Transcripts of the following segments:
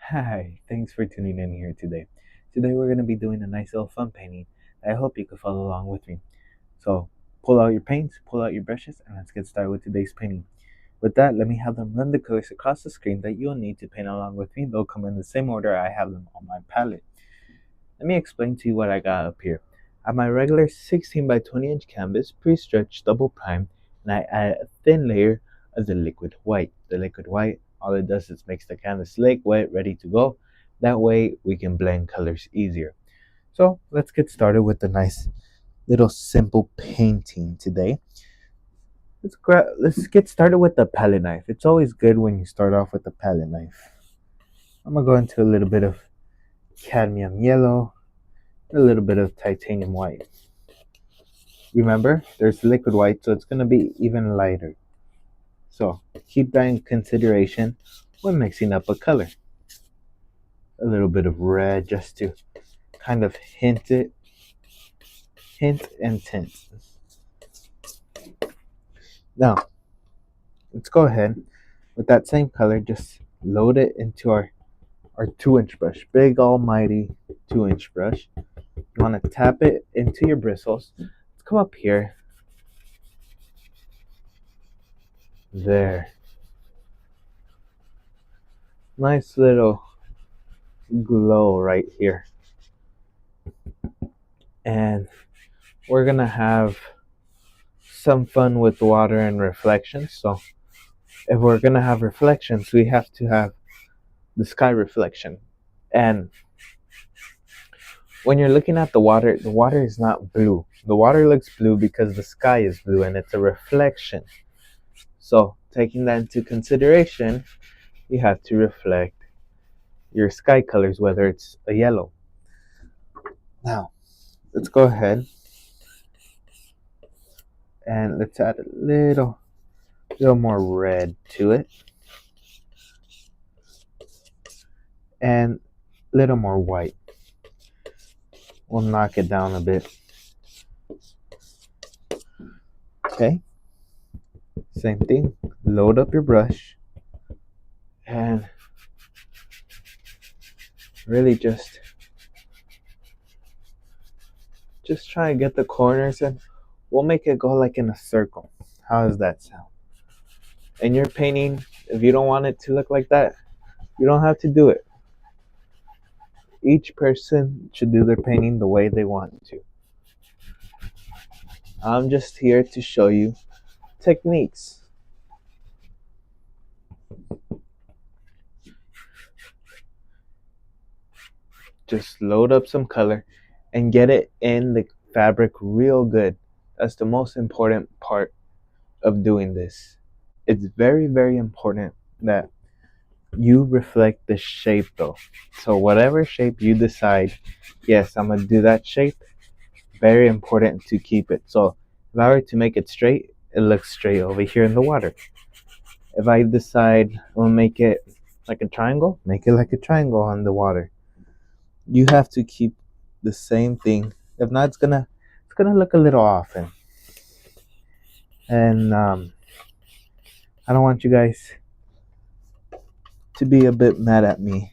Hi, thanks for tuning in here today. Today we're going to be doing a nice little fun painting. I hope you can follow along with me. So pull out your paints, pull out your brushes, and let's get started with today's painting. With that, let me have them run the colors across the screen that you'll need to paint along with me. They'll come in the same order I have them on my palette. Let me explain to you what I got up here. I have my regular 16 by 20 inch canvas, pre-stretched, double primed, and I add a thin layer of the liquid white. The liquid white, all it does is makes the canvas slick, wet, ready to go. That way we can blend colors easier. So let's get started with the nice little simple painting today. Let's get started with the palette knife. It's always good when you start off with the palette knife. I'm gonna go into a little bit of cadmium yellow, a little bit of titanium white. Remember, there's liquid white, so it's going to be even lighter. So keep that in consideration when mixing up a color. A little bit of red just to kind of hint and tint. Now, let's go ahead with that same color, just load it into our 2-inch brush. Big almighty 2-inch brush. You want to tap it into your bristles. Let's come up here. There. Nice little glow right here. And we're gonna have some fun with water and reflections. So if we're gonna have reflections, we have to have the sky reflection. And when you're looking at the water is not blue. The water looks blue because the sky is blue and it's a reflection. So taking that into consideration, you have to reflect your sky colors, whether it's a yellow. Now, let's go ahead and let's add a little more red to it and a little more white. We'll knock it down a bit. Okay, same thing. Load up your brush and really just try and get the corners, and we'll make it go like in a circle. How does that sound? In your painting, if you don't want it to look like that, you don't have to do it. Each person should do their painting the way they want to. I'm just here to show you techniques. Just load up some color and get it in the fabric real good. That's the most important part of doing this. It's very, very important that you reflect the shape though. So whatever shape you decide, yes, I'm gonna do that shape, very important to keep it. So if I were to make it straight, it looks straight over here in the water. If I decide I'll make it like a triangle, make it like a triangle on the water. You have to keep the same thing. If not, it's gonna look a little off. And I don't want you guys to be a bit mad at me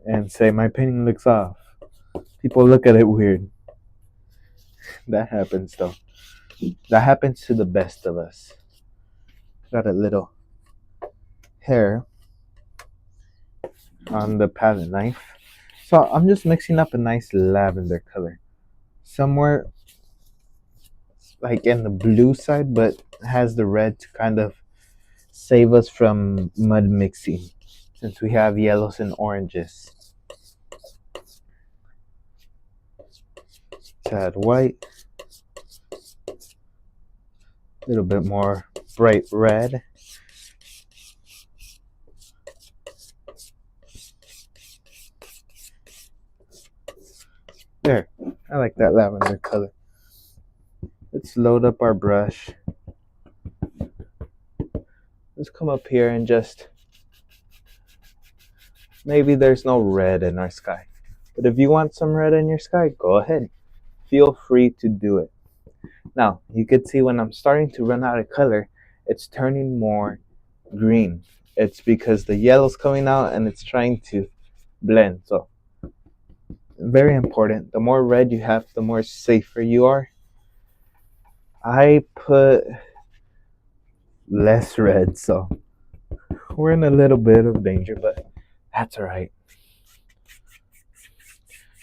and say my painting looks off. People look at it weird. That happens though. That happens to the best of us. Got a little hair on the palette knife. So I'm just mixing up a nice lavender color. Somewhere like in the blue side, but has the red to kind of save us from mud mixing, since we have yellows and oranges. Let's add white, a little bit more bright red. There, I like that lavender color. Let's load up our brush. Let's come up here and just, maybe there's no red in our sky, but if you want some red in your sky, go ahead. Feel free to do it. Now, you can see when I'm starting to run out of color, it's turning more green. it's because the yellow's coming out and it's trying to blend. So very important. The more red you have, the more safer you are. I put less red, so we're in a little bit of danger, but that's all right.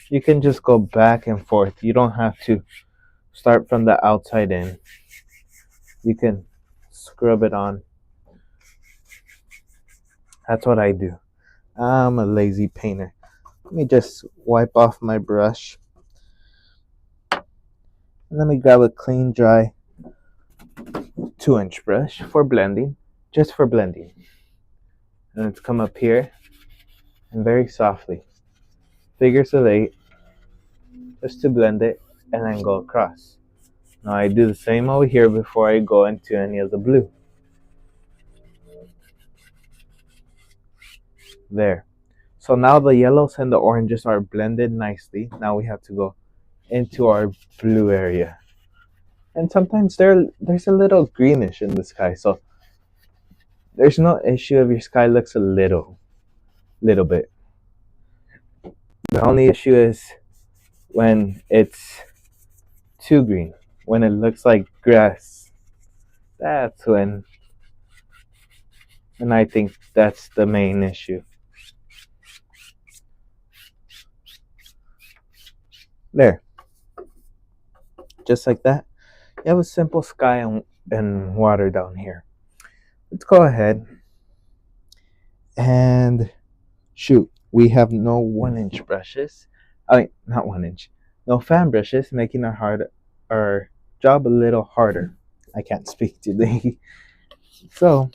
You can just go back and forth. You don't have to start from the outside in. You can scrub it on. That's what I do. I'm a lazy painter. Let me just wipe off my brush. And let me grab a clean, dry 2-inch brush for blending. Just for blending. And let's come up here and very softly, figures of 8, just to blend it, and then go across. Now I do the same over here before I go into any of the blue. There. So now the yellows and the oranges are blended nicely. Now we have to go into our blue area. And sometimes there's a little greenish in the sky, so there's no issue if your sky looks a little bit. The only issue is when it's too green, when it looks like grass. That's when, and I think that's the main issue. There. Just like that. You have a simple sky and water down here. Let's go ahead and shoot. We have no 1-inch brushes. I mean, not 1-inch. No fan brushes, making our job a little harder. I can't speak today. So,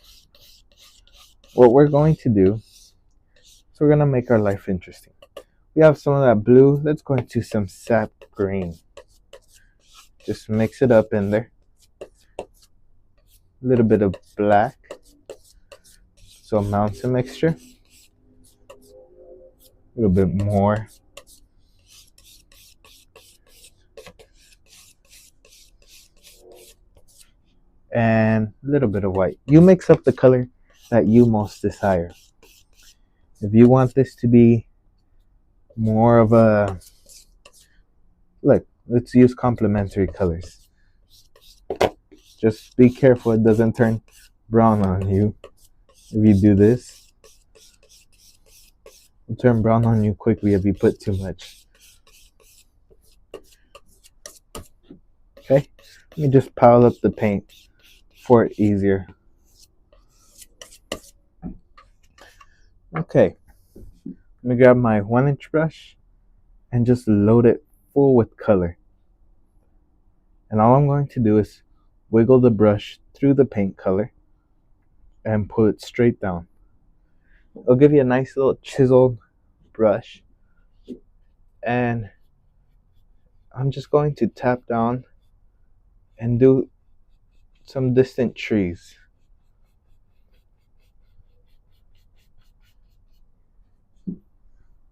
what we're going to do is we're going to make our life interesting. We have some of that blue. Let's go into some sap green. Just mix it up in there. A little bit of black. So mountain mixture. A little bit more. And a little bit of white. You mix up the color that you most desire. If you want this to be more of a, look, let's use complementary colors. Just be careful it doesn't turn brown on you. If you do this, it'll turn brown on you quickly if you put too much. Okay, let me just pile up the paint for it easier. Okay, let me grab my 1-inch brush and just load it full with color. And all I'm going to do is wiggle the brush through the paint color and pull it straight down. It'll give you a nice little chiseled brush. And I'm just going to tap down and do some distant trees.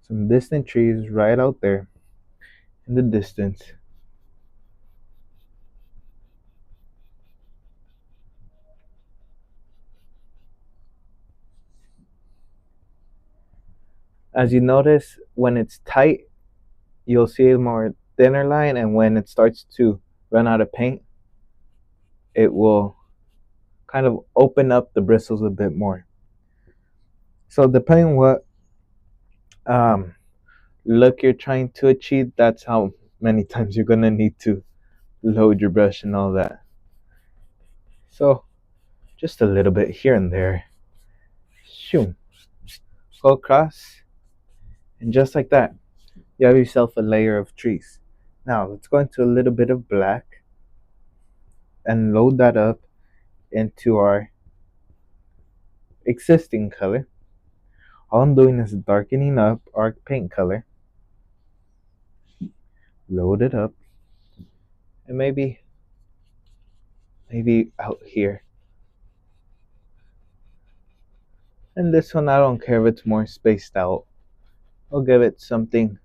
Some distant trees right out there in the distance. As you notice, when it's tight, you'll see a more thinner line, and when it starts to run out of paint, it will kind of open up the bristles a bit more. So depending on what look you're trying to achieve, that's how many times you're gonna need to load your brush and all that. So just a little bit here and there. Shoom. Go across, and just like that, you have yourself a layer of trees. Now let's go into a little bit of black and load that up into our existing color. All I'm doing is darkening up our paint color. Load it up. And maybe out here. And this one, I don't care if it's more spaced out. I'll give it something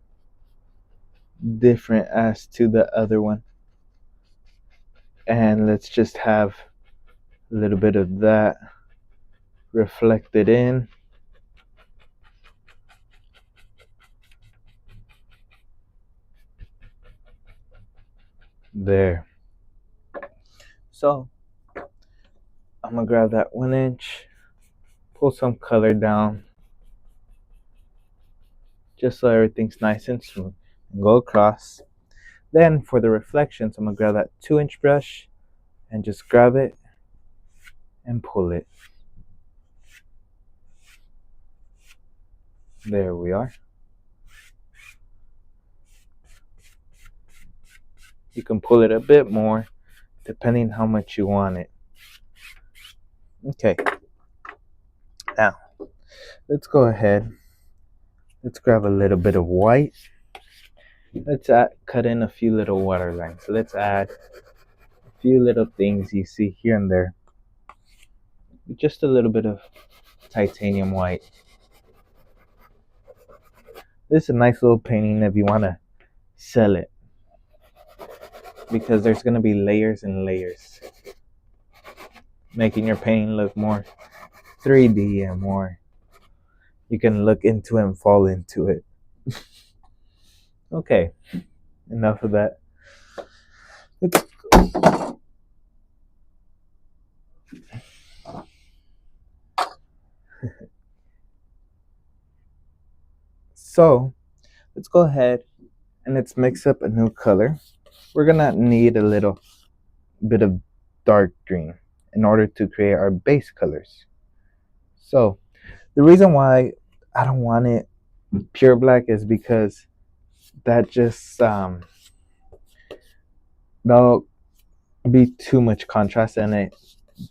different as to the other one. And let's just have a little bit of that reflect it in. There. So I'm gonna grab that 1 inch, pull some color down just so everything's nice and smooth, and go across. Then for the reflections, I'm gonna grab that 2 inch brush and just grab it and pull it. There we are. You can pull it a bit more depending how much you want it. Okay, now let's go ahead. Let's grab a little bit of white. Let's cut in a few little water lines. So let's add a few little things you see here and there. Just a little bit of titanium white. This is a nice little painting if you want to sell it, because there's going to be layers and layers, making your painting look more 3D and more, you can look into it and fall into it. Okay, enough of that. So let's go ahead and let's mix up a new color. We're gonna need a little bit of dark green in order to create our base colors. So the reason why I don't want it pure black is because that just there'll be too much contrast and it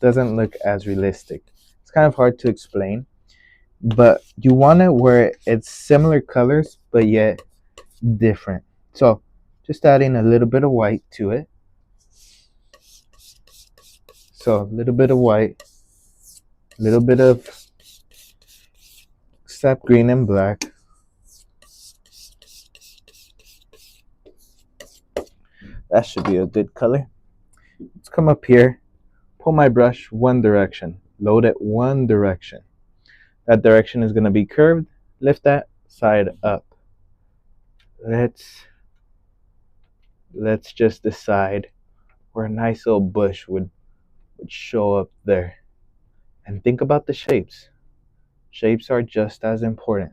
doesn't look as realistic. It's kind of hard to explain, but you want it where it's similar colors but yet different. So just adding a little bit of white to it. So a little bit of white, a little bit of sap green and black. That should be a good color. Let's come up here, pull my brush one direction, load it one direction. That direction is going to be curved. Lift that side up. Let's just decide where a nice little bush would show up there. And think about the shapes. Shapes are just as important.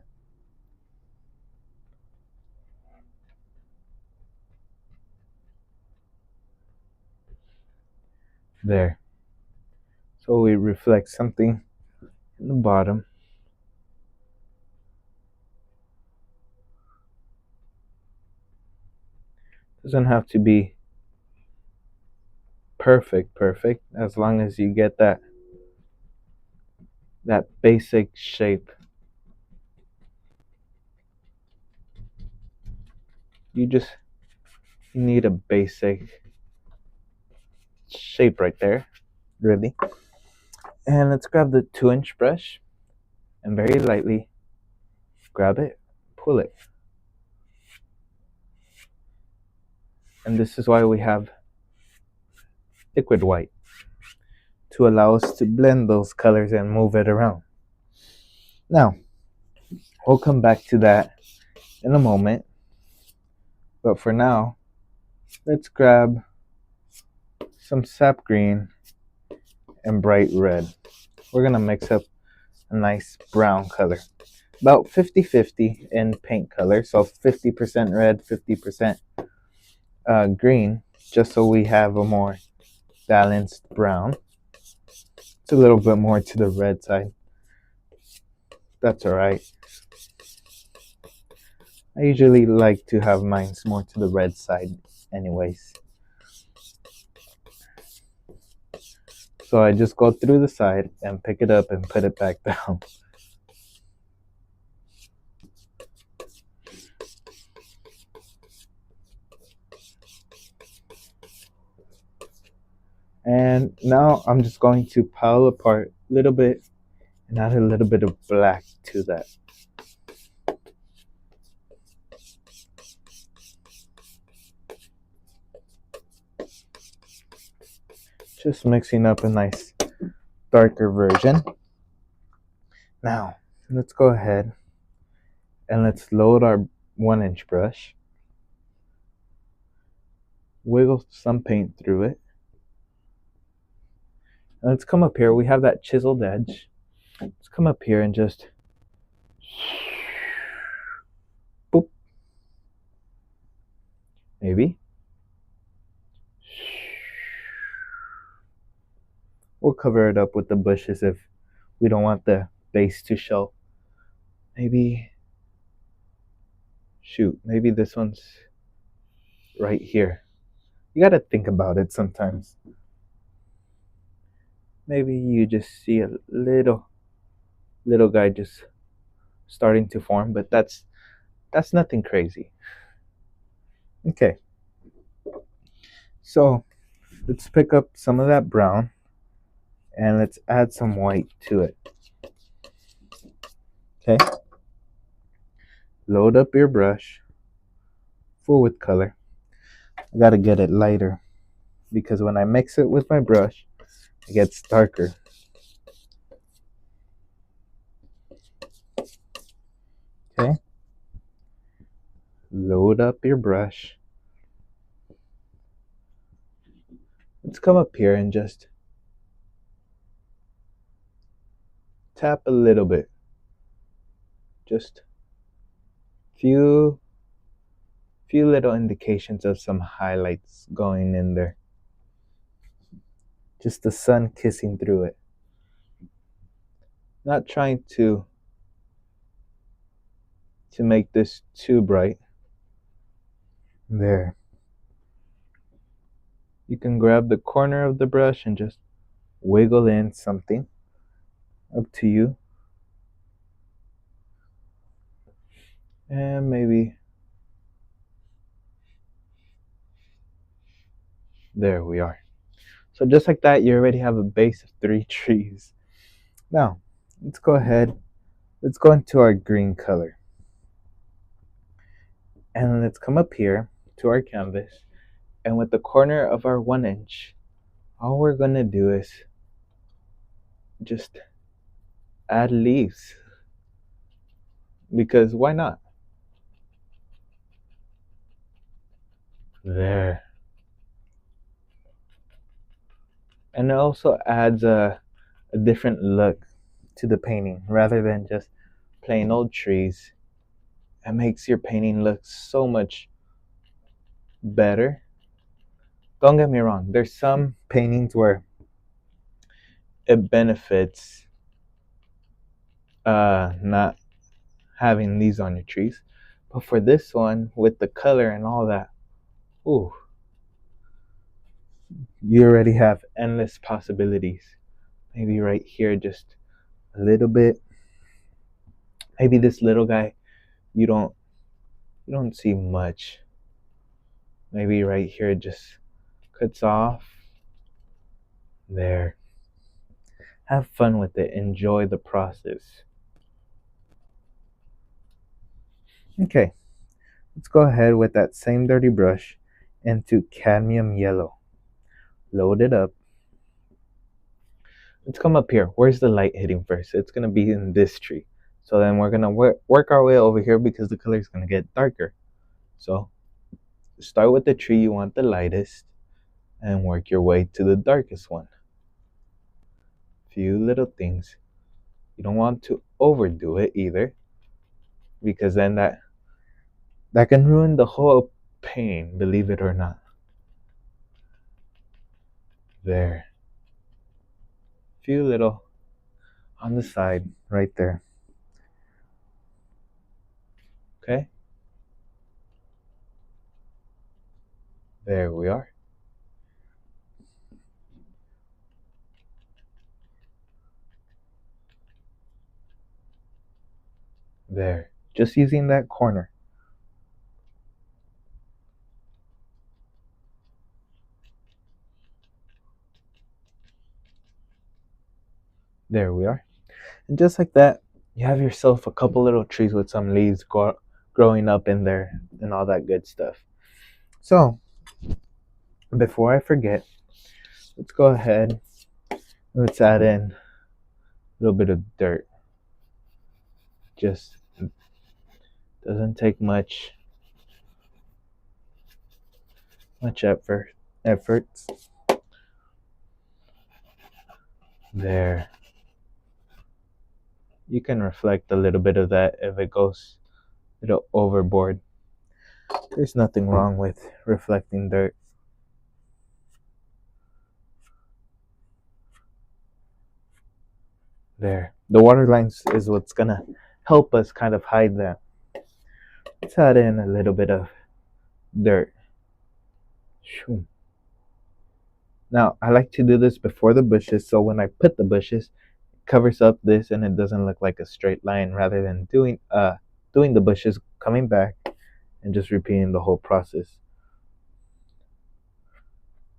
There. So we reflect something in the bottom. Doesn't have to be perfect, as long as you get that basic shape. You need a basic shape right there, really. And let's grab the 2-inch brush and very lightly grab it, pull it. And this is why we have liquid white, to allow us to blend those colors and move it around. Now, we'll come back to that in a moment, but for now, let's grab some sap green and bright red. We're gonna mix up a nice brown color, about 50-50 in paint color, so 50% red, 50% green, just so we have a more balanced brown. It's a little bit more to the red side. That's alright. I usually like to have mine more to the red side anyways. So I just go through the side and pick it up and put it back down. And now I'm just going to pile apart a little bit and add a little bit of black to that. Just mixing up a nice darker version. Now, let's go ahead and let's load our 1-inch brush. Wiggle some paint through it. And let's come up here. We have that chiseled edge. Let's come up here and just boop. Maybe. We'll cover it up with the bushes if we don't want the base to show. Maybe, shoot, maybe this one's right here. You gotta think about it sometimes. Maybe you just see a little guy just starting to form, but that's nothing crazy. Okay, so let's pick up some of that brown and let's add some white to it. Okay, load up your brush full with color. I gotta get it lighter because when I mix it with my brush, it gets darker. Okay, load up your brush. Let's come up here and just tap a little bit. Just few little indications of some highlights going in there. Just the sun kissing through it. Not trying to make this too bright. There. You can grab the corner of the brush and just wiggle in something. Up to you. And maybe there we are. So just like that, you already have a base of 3 trees. Now, let's go ahead. Let's go into our green color. And let's come up here to our canvas. And with the corner of our 1-inch, all we're going to do is just add leaves. Because why not? There. And it also adds a different look to the painting rather than just plain old trees. It makes your painting look so much better. Don't get me wrong, there's some paintings where it benefits not having leaves on your trees, but for this one with the color and all that, ooh, you already have endless possibilities. Maybe right here just a little bit. Maybe this little guy you don't see much. Maybe right here just cuts off. There. Have fun with it. Enjoy the process. Okay, let's go ahead with that same dirty brush into cadmium yellow. Load it up. Let's come up here. Where's the light hitting first? It's going to be in this tree. So then we're going to work our way over here because the color is going to get darker. So start with the tree you want the lightest and work your way to the darkest one. Few little things. You don't want to overdo it either, because then that can ruin the whole painting, believe it or not. There. Few little on the side right there. Okay? There we are. There. Just using that corner. There we are. And just like that, you have yourself a couple little trees with some leaves growing up in there and all that good stuff. So, before I forget, let's go ahead and let's add in a little bit of dirt. just doesn't take much efforts. There. You can reflect a little bit of that if it goes a little overboard. There's nothing wrong with reflecting dirt. There. The water lines is what's gonna help us kind of hide that. Let's add in a little bit of dirt. Now, I like to do this before the bushes, so when I put the bushes, it covers up this and it doesn't look like a straight line, rather than doing the bushes, coming back, and just repeating the whole process.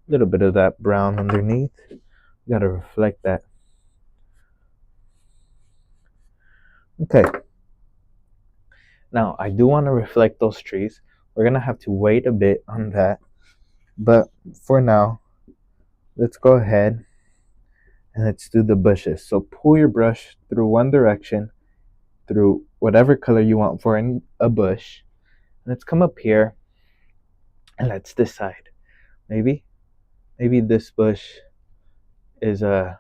A little bit of that brown underneath. You gotta reflect that. Okay. Now, I do want to reflect those trees. We're gonna have to wait a bit on that, but for now, let's go ahead and let's do the bushes. So pull your brush through one direction, through whatever color you want for a bush. Let's come up here and let's decide. Maybe this bush is a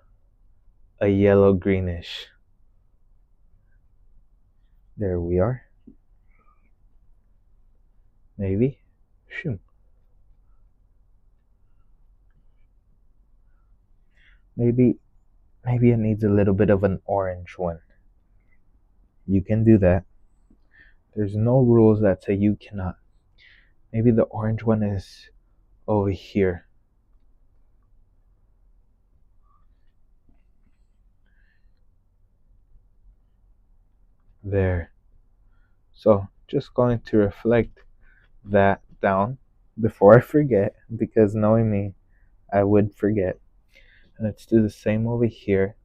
yellow greenish. There we are. Maybe. Shoo. Maybe it needs a little bit of an orange one. You can do that. There's no rules that say you cannot. Maybe the orange one is over here. There. So just going to reflect that down before I forget, because knowing me, I would forget. And let's do the same over here.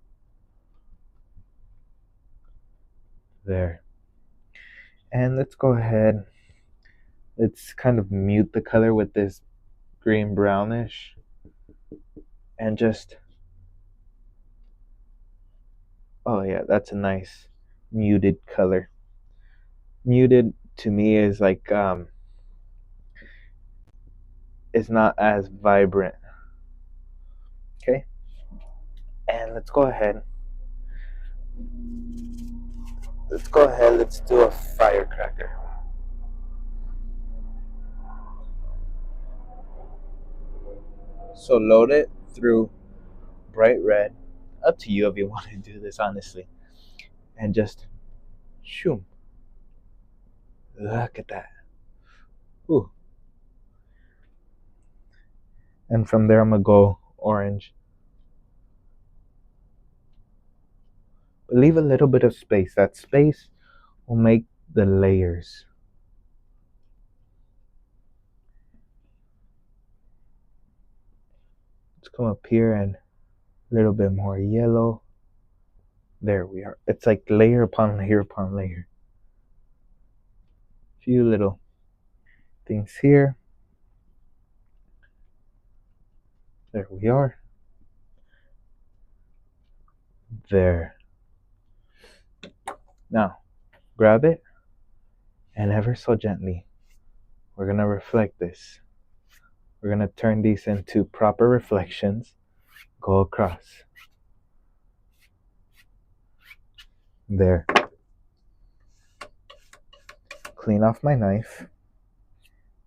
There. And let's go ahead. Let's kind of mute the color with this green brownish. And just, oh yeah, that's a nice muted color. Muted to me is like, it's not as vibrant. Okay. And let's go ahead. Let's do a firecracker. So load it through bright red. Up to you if you want to do this, honestly. And just shoom. Look at that. Ooh. And from there I'm gonna go orange. But leave a little bit of space. That space will make the layers. Let's come up here and a little bit more yellow. There we are. It's like layer upon layer upon layer. A few little things here. There we are. There. Now, grab it and ever so gently, we're going to reflect this. We're going to turn these into proper reflections. Go across. There. Clean off my knife. A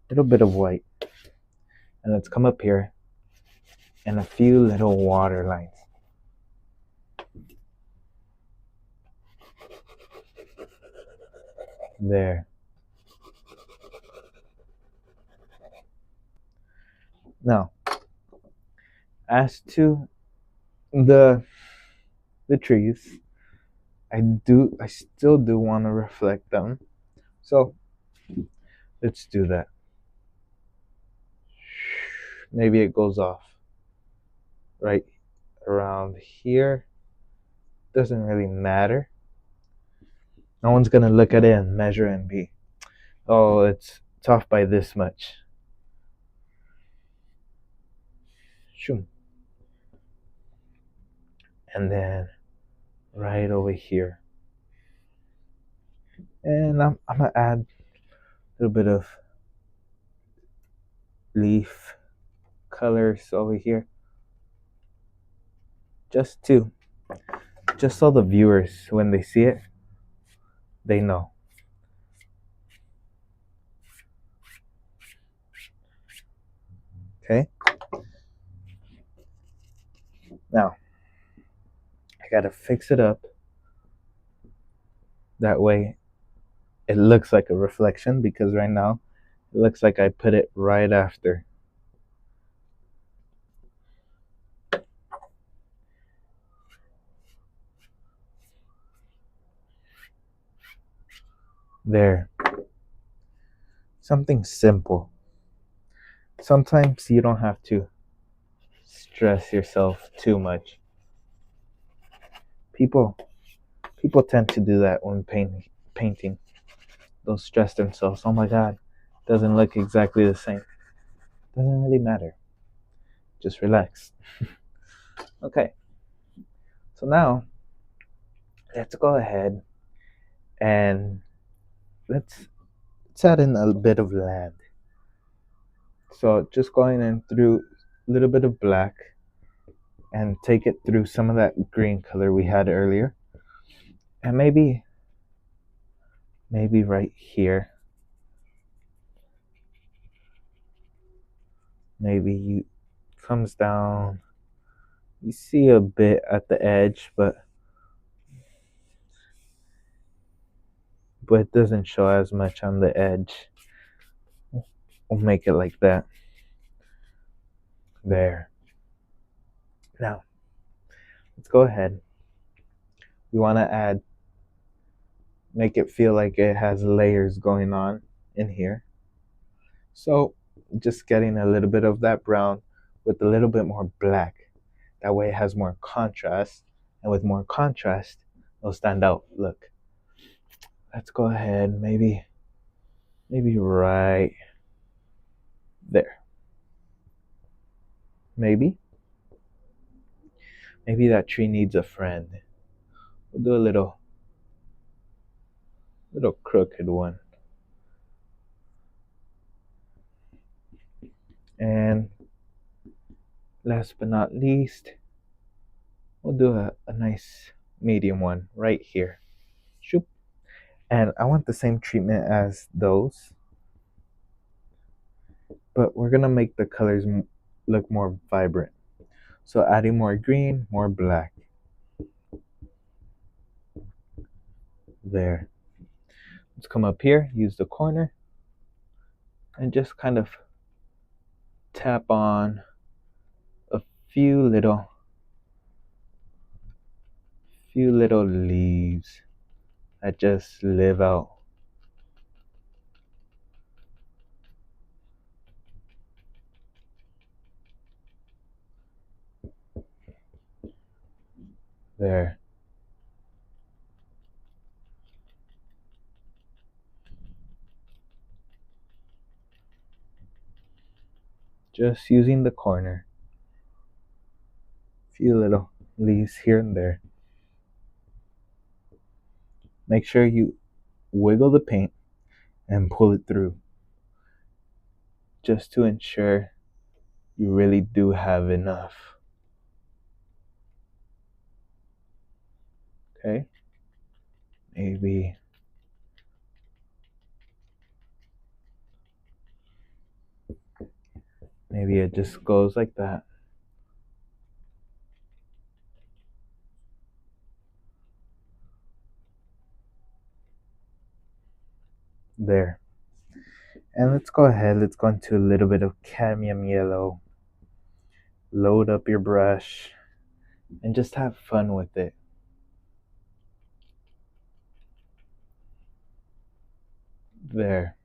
little bit of white. And let's come up here and a few little water lines. There. Now, as to the trees, I still do want to reflect them. So let's do that. Maybe it goes off right around here. Doesn't really matter. No one's gonna look at it and measure and be, oh, it's off by this much. Shoom. And then right over here. And I'm gonna add a little bit of leaf colors over here, just to just so the viewers, when they see it, they know. Okay. Now I gotta fix it up that way it looks like a reflection, because right now it looks like I put it right after. There. Something simple. Sometimes you don't have to stress yourself too much. People people tend to do that when painting. They'll stress themselves. Oh my god, doesn't look exactly the same. Doesn't really matter. Just relax. Okay. So now let's go ahead and let's add in a bit of land. So just going in through a little bit of black and take it through some of that green color we had earlier. And maybe right here. Maybe you comes down. You see a bit at the edge, but it doesn't show as much on the edge. We'll make it like that. There. Now, let's go ahead. We want to make it feel like it has layers going on in here. So, just getting a little bit of that brown with a little bit more black. That way it has more contrast. And with more contrast, it'll stand out. Look. Let's go ahead, maybe right there. Maybe that tree needs a friend. We'll do a little crooked one. And last but not least, we'll do a nice medium one right here. Shoop. And I want the same treatment as those, but we're gonna make the colors look more vibrant. So adding more green, more black. There. Let's come up here, use the corner, and just kind of tap on a few little leaves that just live out. There. Just using the corner. A few little leaves here and there. Make sure you wiggle the paint and pull it through, just to ensure you really do have enough. Okay? Maybe it just goes like that. There. And let's go ahead, let's go into a little bit of cadmium yellow. Load up your brush and just have fun with it. There.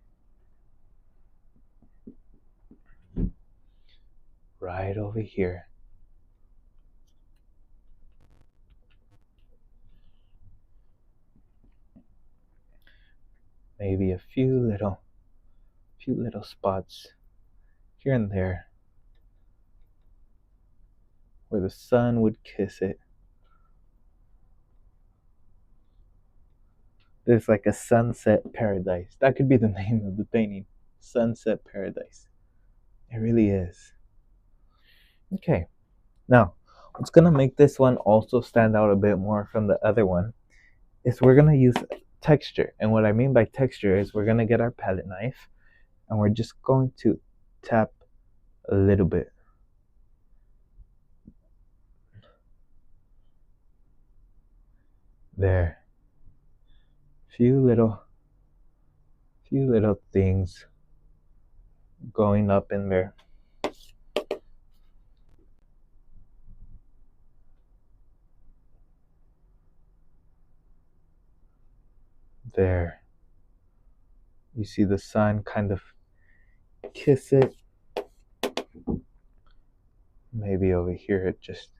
Right over here. Maybe a few little spots here and there where the sun would kiss it. There's like a sunset paradise. That could be the name of the painting. Sunset paradise. It really is. Okay. Now, what's gonna make this one also stand out a bit more from the other one is we're gonna use texture. And what I mean by texture is we're gonna get our palette knife and we're just going to tap a little bit. There. Few little things going up in there. There. You see the sun kind of kiss it. Maybe over here just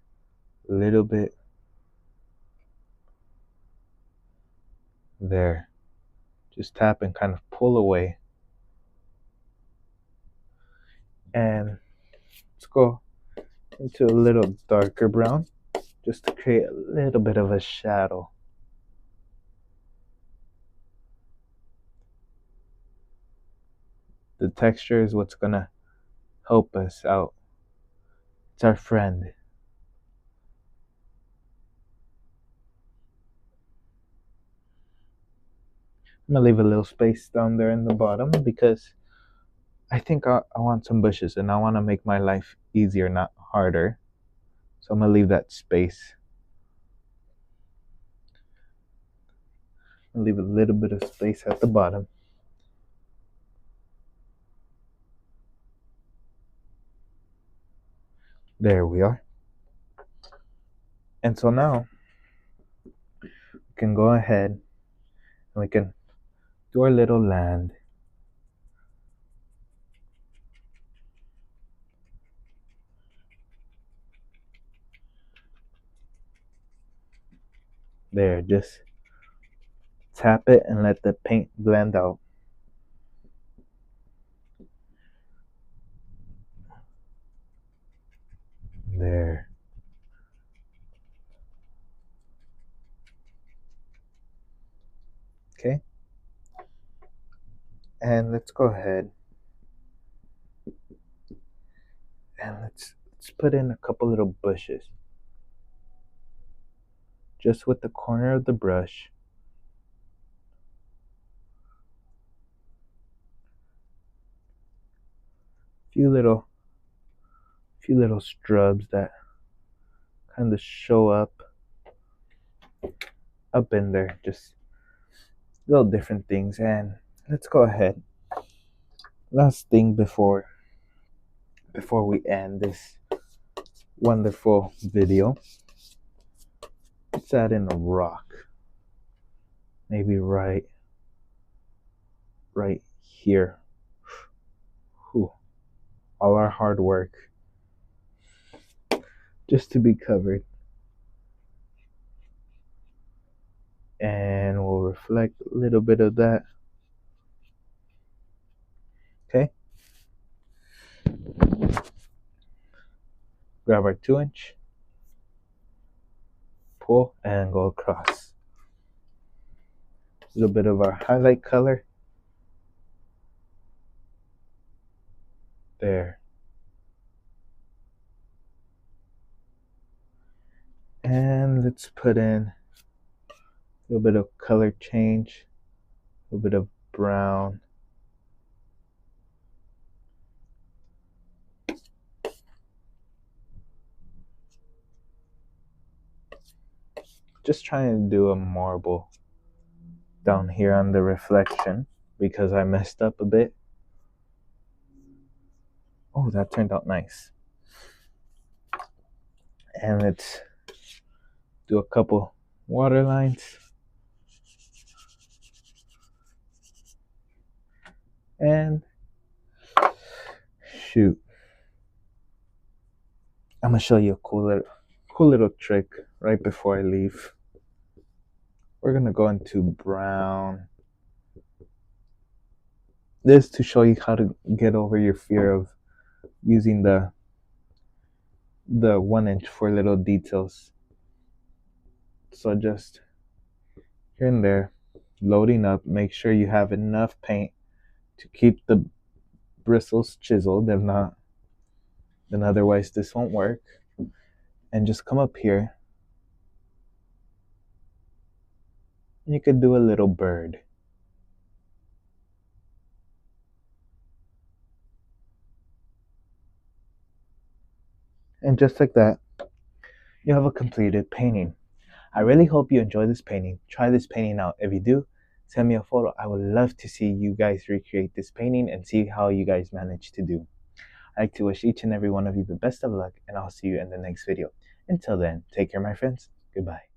a little bit. There. Just tap and kind of pull away. And let's go into a little darker brown just to create a little bit of a shadow. The texture is what's gonna help us out. It's our friend. I'm gonna leave a little space down there in the bottom because I think I want some bushes and I want to make my life easier, not harder. So I'm gonna leave that space. I'll leave a little bit of space at the bottom. There we are. And so now we can go ahead and we can do our little land. There, just tap it and let the paint blend out. There. Okay. And let's go ahead and let's put in a couple little bushes. Just with the corner of the brush. Few little strubs that kind of show up in there, just little different things. And let's go ahead, last thing before we end this wonderful video, let's add in a rock, maybe right here. Whew. All our hard work just to be covered. And we'll reflect a little bit of that. Okay. Grab our 2-inch, pull, and go across. A little bit of our highlight color. There. And let's put in a little bit of color change, a little bit of brown. Just trying to do a marble down here on the reflection because I messed up a bit. Oh, that turned out nice. And let's do a couple water lines. And shoot, I'm gonna show you a cool little trick right before I leave. We're gonna go into brown. This to show you how to get over your fear of using the 1-inch for little details. So just here and there, loading up. Make sure you have enough paint to keep the bristles chiseled. If not, then otherwise this won't work. And just come up here. You could do a little bird. And just like that, you have a completed painting. I really hope you enjoy this painting. Try this painting out. If you do, send me a photo. I would love to see you guys recreate this painting and see how you guys manage to do. I'd like to wish each and every one of you the best of luck, and I'll see you in the next video. Until then, take care, my friends. Goodbye.